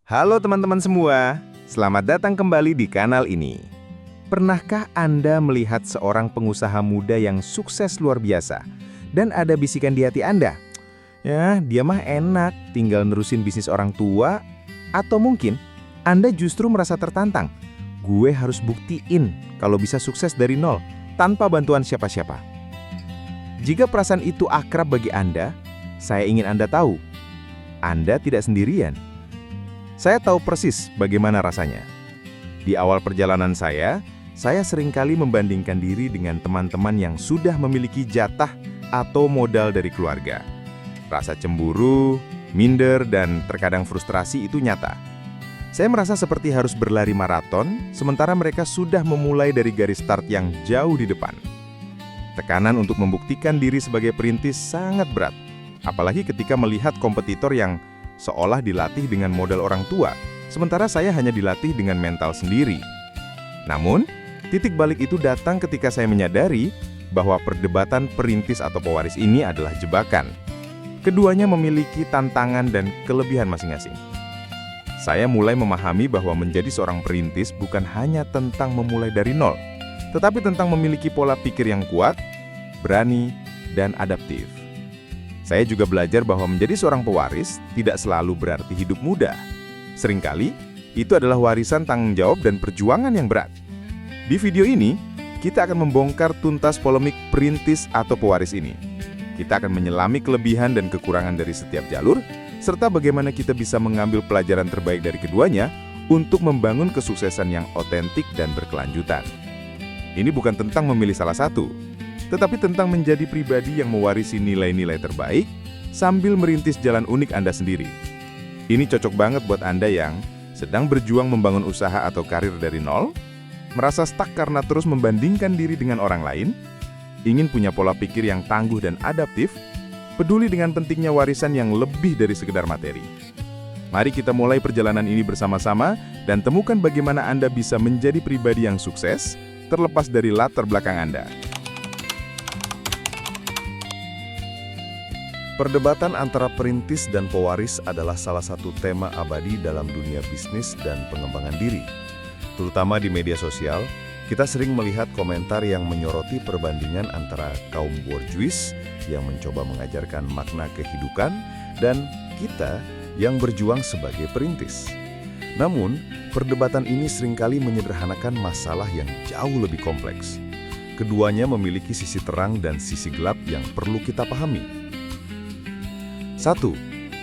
Halo teman-teman semua, selamat datang kembali di kanal ini. Pernahkah Anda melihat seorang pengusaha muda yang sukses luar biasa dan ada bisikan di hati Anda? Ya, dia mah enak, tinggal nerusin bisnis orang tua. Atau mungkin Anda justru merasa tertantang. Gue harus buktiin kalau bisa sukses dari nol, tanpa bantuan siapa-siapa. Jika perasaan itu akrab bagi Anda, saya ingin Anda tahu, Anda tidak sendirian. Saya tahu persis bagaimana rasanya. Di awal perjalanan saya seringkali membandingkan diri dengan teman-teman yang sudah memiliki jatah atau modal dari keluarga. Rasa cemburu, minder, dan terkadang frustrasi itu nyata. Saya merasa seperti harus berlari maraton, sementara mereka sudah memulai dari garis start yang jauh di depan. Tekanan untuk membuktikan diri sebagai perintis sangat berat, apalagi ketika melihat kompetitor yang seolah dilatih dengan modal orang tua, sementara saya hanya dilatih dengan mental sendiri. Namun, titik balik itu datang ketika saya menyadari bahwa perdebatan perintis atau pewaris ini adalah jebakan. Keduanya memiliki tantangan dan kelebihan masing-masing. Saya mulai memahami bahwa menjadi seorang perintis bukan hanya tentang memulai dari nol, tetapi tentang memiliki pola pikir yang kuat, berani, dan adaptif. Saya juga belajar bahwa menjadi seorang pewaris tidak selalu berarti hidup mudah. Seringkali, itu adalah warisan tanggung jawab dan perjuangan yang berat. Di video ini, kita akan membongkar tuntas polemik perintis atau pewaris ini. Kita akan menyelami kelebihan dan kekurangan dari setiap jalur, serta bagaimana kita bisa mengambil pelajaran terbaik dari keduanya untuk membangun kesuksesan yang otentik dan berkelanjutan. Ini bukan tentang memilih salah satu, tetapi tentang menjadi pribadi yang mewarisi nilai-nilai terbaik sambil merintis jalan unik Anda sendiri. Ini cocok banget buat Anda yang sedang berjuang membangun usaha atau karir dari nol, merasa stuck karena terus membandingkan diri dengan orang lain, ingin punya pola pikir yang tangguh dan adaptif, peduli dengan pentingnya warisan yang lebih dari sekedar materi. Mari kita mulai perjalanan ini bersama-sama dan temukan bagaimana Anda bisa menjadi pribadi yang sukses, terlepas dari latar belakang Anda. Perdebatan antara perintis dan pewaris adalah salah satu tema abadi dalam dunia bisnis dan pengembangan diri. Terutama di media sosial, kita sering melihat komentar yang menyoroti perbandingan antara kaum borjuis yang mencoba mengajarkan makna kehidupan dan kita yang berjuang sebagai perintis. Namun, perdebatan ini seringkali menyederhanakan masalah yang jauh lebih kompleks. Keduanya memiliki sisi terang dan sisi gelap yang perlu kita pahami. 1.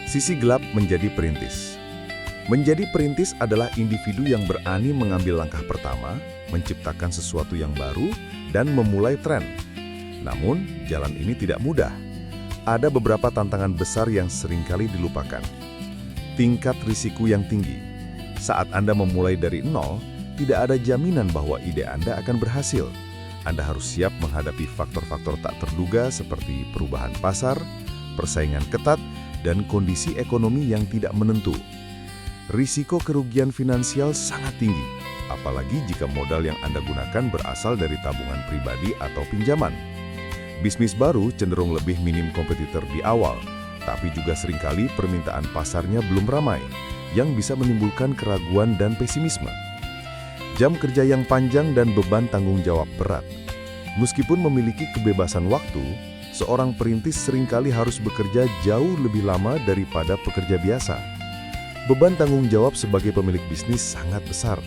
Sisi gelap menjadi perintis. Menjadi perintis adalah individu yang berani mengambil langkah pertama, menciptakan sesuatu yang baru, dan memulai tren. Namun, jalan ini tidak mudah. Ada beberapa tantangan besar yang seringkali dilupakan. Tingkat risiko yang tinggi. Saat Anda memulai dari nol, tidak ada jaminan bahwa ide Anda akan berhasil. Anda harus siap menghadapi faktor-faktor tak terduga seperti perubahan pasar, persaingan ketat, dan kondisi ekonomi yang tidak menentu. Risiko kerugian finansial sangat tinggi, apalagi jika modal yang Anda gunakan berasal dari tabungan pribadi atau pinjaman. Bisnis baru cenderung lebih minim kompetitor di awal, tapi juga seringkali permintaan pasarnya belum ramai, yang bisa menimbulkan keraguan dan pesimisme. Jam kerja yang panjang dan beban tanggung jawab berat. Meskipun memiliki kebebasan waktu, seorang perintis seringkali harus bekerja jauh lebih lama daripada pekerja biasa. Beban tanggung jawab sebagai pemilik bisnis sangat besar,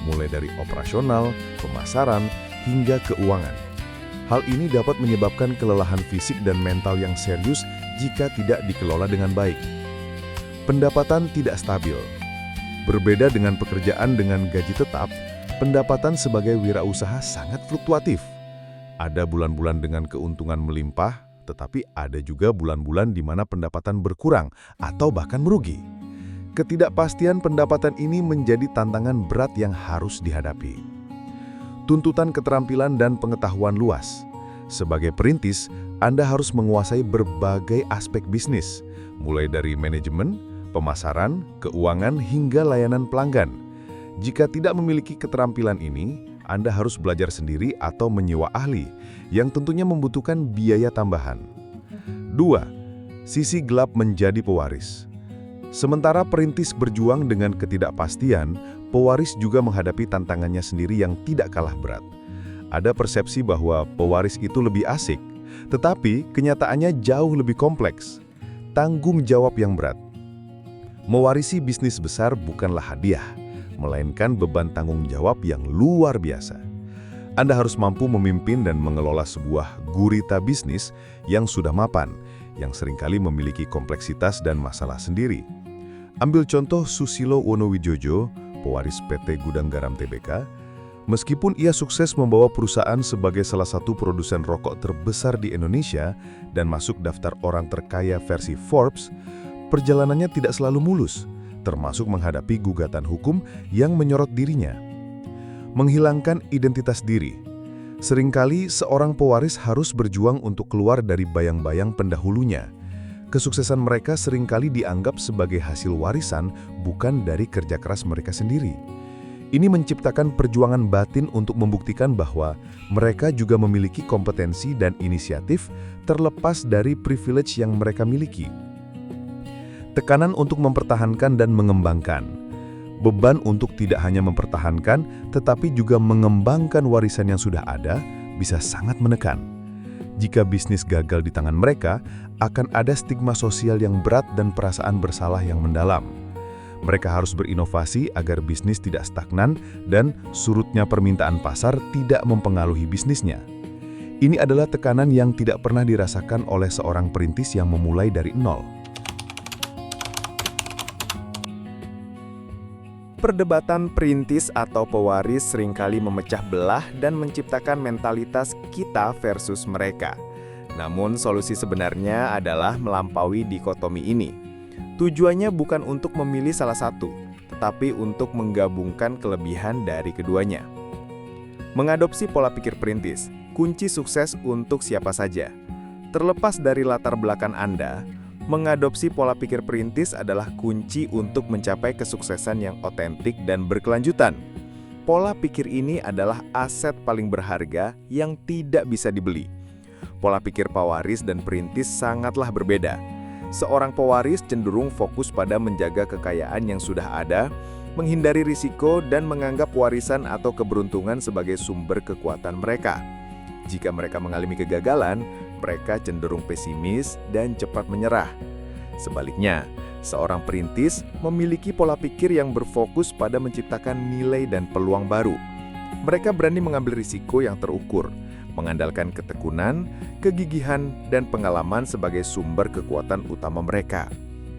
mulai dari operasional, pemasaran, hingga keuangan. Hal ini dapat menyebabkan kelelahan fisik dan mental yang serius jika tidak dikelola dengan baik. Pendapatan tidak stabil. Berbeda dengan pekerjaan dengan gaji tetap, pendapatan sebagai wirausaha sangat fluktuatif. Ada bulan-bulan dengan keuntungan melimpah, tetapi ada juga bulan-bulan di mana pendapatan berkurang atau bahkan merugi. Ketidakpastian pendapatan ini menjadi tantangan berat yang harus dihadapi. Tuntutan keterampilan dan pengetahuan luas. Sebagai perintis, Anda harus menguasai berbagai aspek bisnis, mulai dari manajemen, pemasaran, keuangan, hingga layanan pelanggan. Jika tidak memiliki keterampilan ini, Anda harus belajar sendiri atau menyewa ahli, yang tentunya membutuhkan biaya tambahan. 2. Sisi gelap menjadi pewaris. Sementara perintis berjuang dengan ketidakpastian, pewaris juga menghadapi tantangannya sendiri yang tidak kalah berat. Ada persepsi bahwa pewaris itu lebih asik, tetapi kenyataannya jauh lebih kompleks. Tanggung jawab yang berat. Mewarisi bisnis besar bukanlah hadiah, melainkan beban tanggung jawab yang luar biasa. Anda harus mampu memimpin dan mengelola sebuah gurita bisnis yang sudah mapan, yang seringkali memiliki kompleksitas dan masalah sendiri. Ambil contoh Susilo Wonowijojo, pewaris PT Gudang Garam Tbk. Meskipun ia sukses membawa perusahaan sebagai salah satu produsen rokok terbesar di Indonesia dan masuk daftar orang terkaya versi Forbes, perjalanannya tidak selalu mulus, termasuk menghadapi gugatan hukum yang menyorot dirinya. Menghilangkan identitas diri. Seringkali seorang pewaris harus berjuang untuk keluar dari bayang-bayang pendahulunya. Kesuksesan mereka seringkali dianggap sebagai hasil warisan, bukan dari kerja keras mereka sendiri. Ini menciptakan perjuangan batin untuk membuktikan bahwa mereka juga memiliki kompetensi dan inisiatif terlepas dari privilege yang mereka miliki. Tekanan untuk mempertahankan dan mengembangkan. Beban untuk tidak hanya mempertahankan, tetapi juga mengembangkan warisan yang sudah ada, bisa sangat menekan. Jika bisnis gagal di tangan mereka, akan ada stigma sosial yang berat dan perasaan bersalah yang mendalam. Mereka harus berinovasi agar bisnis tidak stagnan dan surutnya permintaan pasar tidak mempengaruhi bisnisnya. Ini adalah tekanan yang tidak pernah dirasakan oleh seorang perintis yang memulai dari nol. Perdebatan perintis atau pewaris seringkali memecah belah dan menciptakan mentalitas kita versus mereka. Namun solusi sebenarnya adalah melampaui dikotomi ini. Tujuannya bukan untuk memilih salah satu, tetapi untuk menggabungkan kelebihan dari keduanya. Mengadopsi pola pikir perintis, kunci sukses untuk siapa saja. Terlepas dari latar belakang Anda, mengadopsi pola pikir perintis adalah kunci untuk mencapai kesuksesan yang otentik dan berkelanjutan. Pola pikir ini adalah aset paling berharga yang tidak bisa dibeli. Pola pikir pewaris dan perintis sangatlah berbeda. Seorang pewaris cenderung fokus pada menjaga kekayaan yang sudah ada, menghindari risiko dan menganggap warisan atau keberuntungan sebagai sumber kekuatan mereka. Jika mereka mengalami kegagalan, mereka cenderung pesimis dan cepat menyerah. Sebaliknya, seorang perintis memiliki pola pikir yang berfokus pada menciptakan nilai dan peluang baru. Mereka berani mengambil risiko yang terukur, mengandalkan ketekunan, kegigihan, dan pengalaman sebagai sumber kekuatan utama mereka.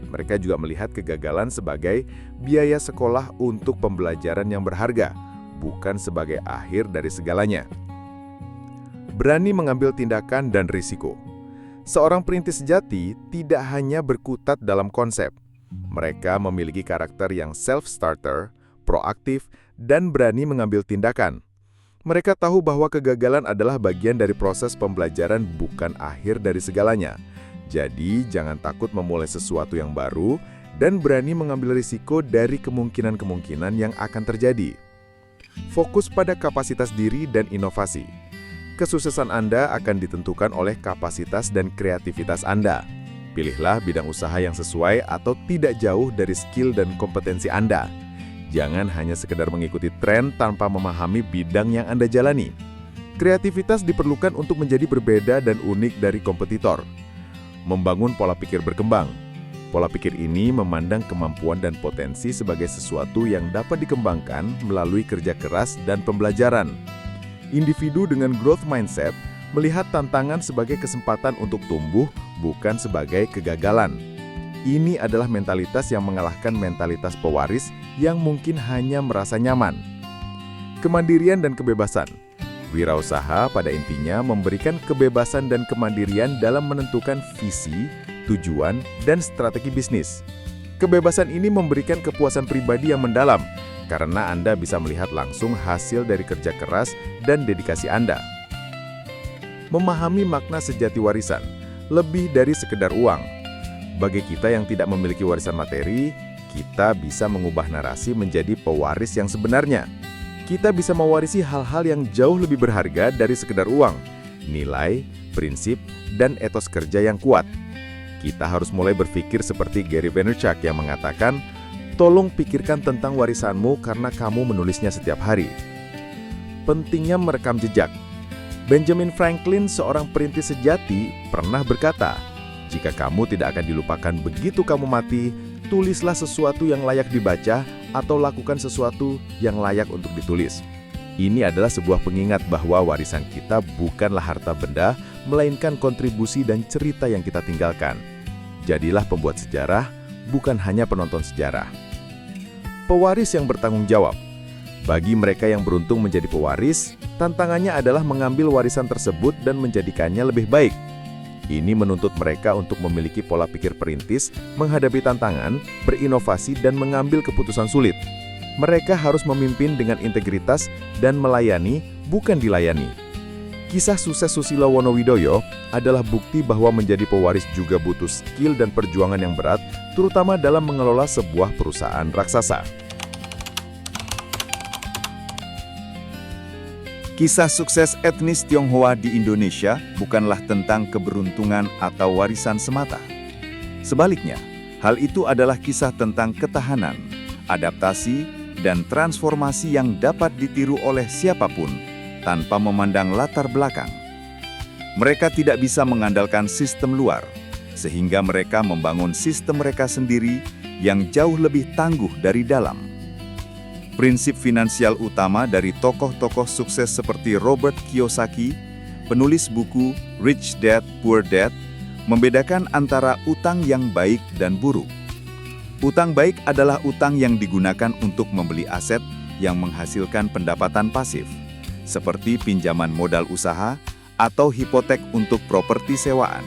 Mereka juga melihat kegagalan sebagai biaya sekolah untuk pembelajaran yang berharga, bukan sebagai akhir dari segalanya. Berani mengambil tindakan dan risiko. Seorang perintis sejati tidak hanya berkutat dalam konsep. Mereka memiliki karakter yang self-starter, proaktif, dan berani mengambil tindakan. Mereka tahu bahwa kegagalan adalah bagian dari proses pembelajaran, bukan akhir dari segalanya. Jadi, jangan takut memulai sesuatu yang baru dan berani mengambil risiko dari kemungkinan-kemungkinan yang akan terjadi. Fokus pada kapasitas diri dan inovasi. Kesuksesan Anda akan ditentukan oleh kapasitas dan kreativitas Anda. Pilihlah bidang usaha yang sesuai atau tidak jauh dari skill dan kompetensi Anda. Jangan hanya sekedar mengikuti tren tanpa memahami bidang yang Anda jalani. Kreativitas diperlukan untuk menjadi berbeda dan unik dari kompetitor. Membangun pola pikir berkembang. Pola pikir ini memandang kemampuan dan potensi sebagai sesuatu yang dapat dikembangkan melalui kerja keras dan pembelajaran. Individu dengan growth mindset melihat tantangan sebagai kesempatan untuk tumbuh, bukan sebagai kegagalan. Ini adalah mentalitas yang mengalahkan mentalitas pewaris yang mungkin hanya merasa nyaman. Kemandirian dan kebebasan. Wirausaha pada intinya memberikan kebebasan dan kemandirian dalam menentukan visi, tujuan, dan strategi bisnis. Kebebasan ini memberikan kepuasan pribadi yang mendalam, karena Anda bisa melihat langsung hasil dari kerja keras dan dedikasi Anda. Memahami makna sejati warisan, lebih dari sekedar uang. Bagi kita yang tidak memiliki warisan materi, kita bisa mengubah narasi menjadi pewaris yang sebenarnya. Kita bisa mewarisi hal-hal yang jauh lebih berharga dari sekedar uang, nilai, prinsip, dan etos kerja yang kuat. Kita harus mulai berpikir seperti Gary Vaynerchuk yang mengatakan, tolong pikirkan tentang warisanmu karena kamu menulisnya setiap hari. Pentingnya merekam jejak. Benjamin Franklin, seorang perintis sejati, pernah berkata, jika kamu tidak akan dilupakan begitu kamu mati, tulislah sesuatu yang layak dibaca atau lakukan sesuatu yang layak untuk ditulis. Ini adalah sebuah pengingat bahwa warisan kita bukanlah harta benda, melainkan kontribusi dan cerita yang kita tinggalkan. Jadilah pembuat sejarah, bukan hanya penonton sejarah. Pewaris yang bertanggung jawab. Bagi mereka yang beruntung menjadi pewaris, tantangannya adalah mengambil warisan tersebut dan menjadikannya lebih baik. Ini menuntut mereka untuk memiliki pola pikir perintis, menghadapi tantangan, berinovasi, dan mengambil keputusan sulit. Mereka harus memimpin dengan integritas dan melayani, bukan dilayani. Kisah sukses Susilo Wonowidoyo adalah bukti bahwa menjadi pewaris juga butuh skill dan perjuangan yang berat, terutama dalam mengelola sebuah perusahaan raksasa. Kisah sukses etnis Tionghoa di Indonesia bukanlah tentang keberuntungan atau warisan semata. Sebaliknya, hal itu adalah kisah tentang ketahanan, adaptasi, dan transformasi yang dapat ditiru oleh siapapun tanpa memandang latar belakang. Mereka tidak bisa mengandalkan sistem luar, sehingga mereka membangun sistem mereka sendiri yang jauh lebih tangguh dari dalam. Prinsip finansial utama dari tokoh-tokoh sukses seperti Robert Kiyosaki, penulis buku Rich Dad Poor Dad, membedakan antara utang yang baik dan buruk. Utang baik adalah utang yang digunakan untuk membeli aset yang menghasilkan pendapatan pasif, seperti pinjaman modal usaha atau hipotek untuk properti sewaan.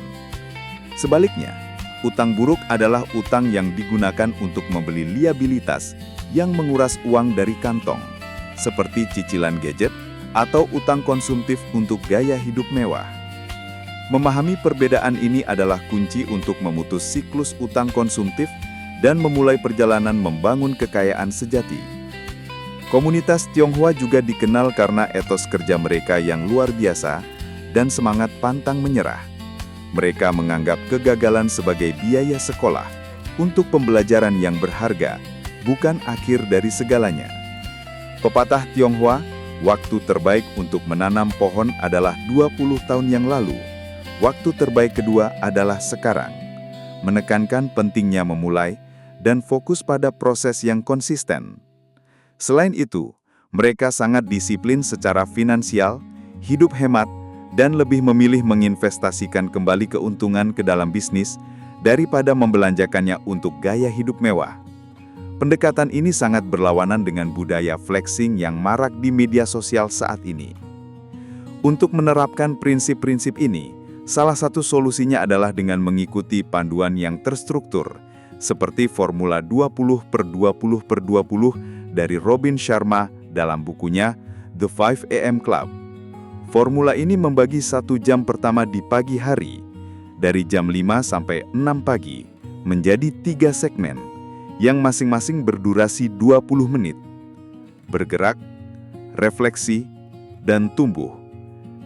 Sebaliknya, utang buruk adalah utang yang digunakan untuk membeli liabilitas yang menguras uang dari kantong, seperti cicilan gadget atau utang konsumtif untuk gaya hidup mewah. Memahami perbedaan ini adalah kunci untuk memutus siklus utang konsumtif dan memulai perjalanan membangun kekayaan sejati. Komunitas Tionghoa juga dikenal karena etos kerja mereka yang luar biasa dan semangat pantang menyerah. Mereka menganggap kegagalan sebagai biaya sekolah untuk pembelajaran yang berharga, bukan akhir dari segalanya. Pepatah Tionghoa, waktu terbaik untuk menanam pohon adalah 20 tahun yang lalu. Waktu terbaik kedua adalah sekarang. Menekankan pentingnya memulai dan fokus pada proses yang konsisten. Selain itu, mereka sangat disiplin secara finansial, hidup hemat, dan lebih memilih menginvestasikan kembali keuntungan ke dalam bisnis daripada membelanjakannya untuk gaya hidup mewah. Pendekatan ini sangat berlawanan dengan budaya flexing yang marak di media sosial saat ini. Untuk menerapkan prinsip-prinsip ini, salah satu solusinya adalah dengan mengikuti panduan yang terstruktur, seperti formula 20/20/20 dari Robin Sharma dalam bukunya The 5 AM Club. Formula ini membagi 1 jam pertama di pagi hari, dari jam 5 sampai 6 pagi, menjadi 3 segmen, yang masing-masing berdurasi 20 menit. Bergerak, refleksi, dan tumbuh,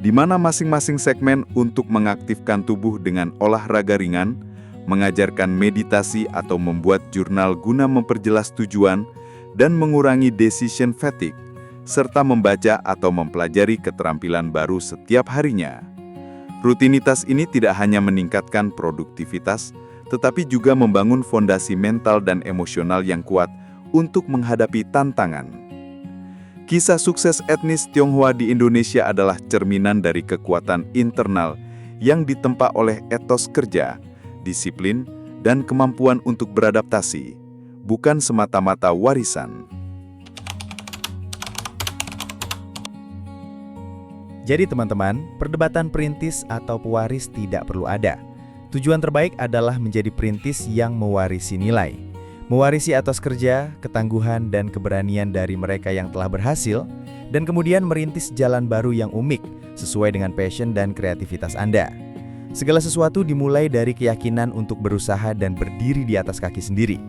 di mana masing-masing segmen untuk mengaktifkan tubuh dengan olahraga ringan, mengajarkan meditasi atau membuat jurnal guna memperjelas tujuan dan mengurangi decision fatigue, serta membaca atau mempelajari keterampilan baru setiap harinya. Rutinitas ini tidak hanya meningkatkan produktivitas, tetapi juga membangun fondasi mental dan emosional yang kuat untuk menghadapi tantangan. Kisah sukses etnis Tionghoa di Indonesia adalah cerminan dari kekuatan internal yang ditempa oleh etos kerja, disiplin, dan kemampuan untuk beradaptasi, bukan semata-mata warisan. Jadi teman-teman, perdebatan perintis atau pewaris tidak perlu ada. Tujuan terbaik adalah menjadi perintis yang mewarisi nilai. Mewarisi etos kerja, ketangguhan, dan keberanian dari mereka yang telah berhasil, dan kemudian merintis jalan baru yang unik, sesuai dengan passion dan kreativitas Anda. Segala sesuatu dimulai dari keyakinan untuk berusaha dan berdiri di atas kaki sendiri.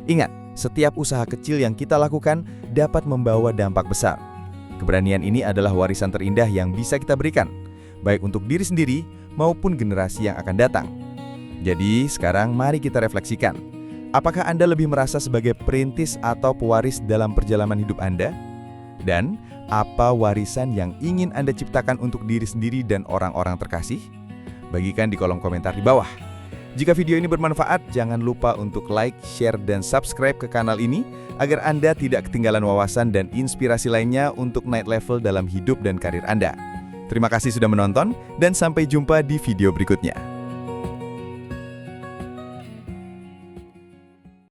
Ingat, setiap usaha kecil yang kita lakukan dapat membawa dampak besar. Keberanian ini adalah warisan terindah yang bisa kita berikan, baik untuk diri sendiri maupun generasi yang akan datang. Jadi, sekarang mari kita refleksikan. Apakah Anda lebih merasa sebagai perintis atau pewaris dalam perjalanan hidup Anda? Dan apa warisan yang ingin Anda ciptakan untuk diri sendiri dan orang-orang terkasih? Bagikan di kolom komentar di bawah. Jika video ini bermanfaat, jangan lupa untuk like, share, dan subscribe ke kanal ini agar Anda tidak ketinggalan wawasan dan inspirasi lainnya untuk naik level dalam hidup dan karir Anda. Terima kasih sudah menonton, dan sampai jumpa di video berikutnya.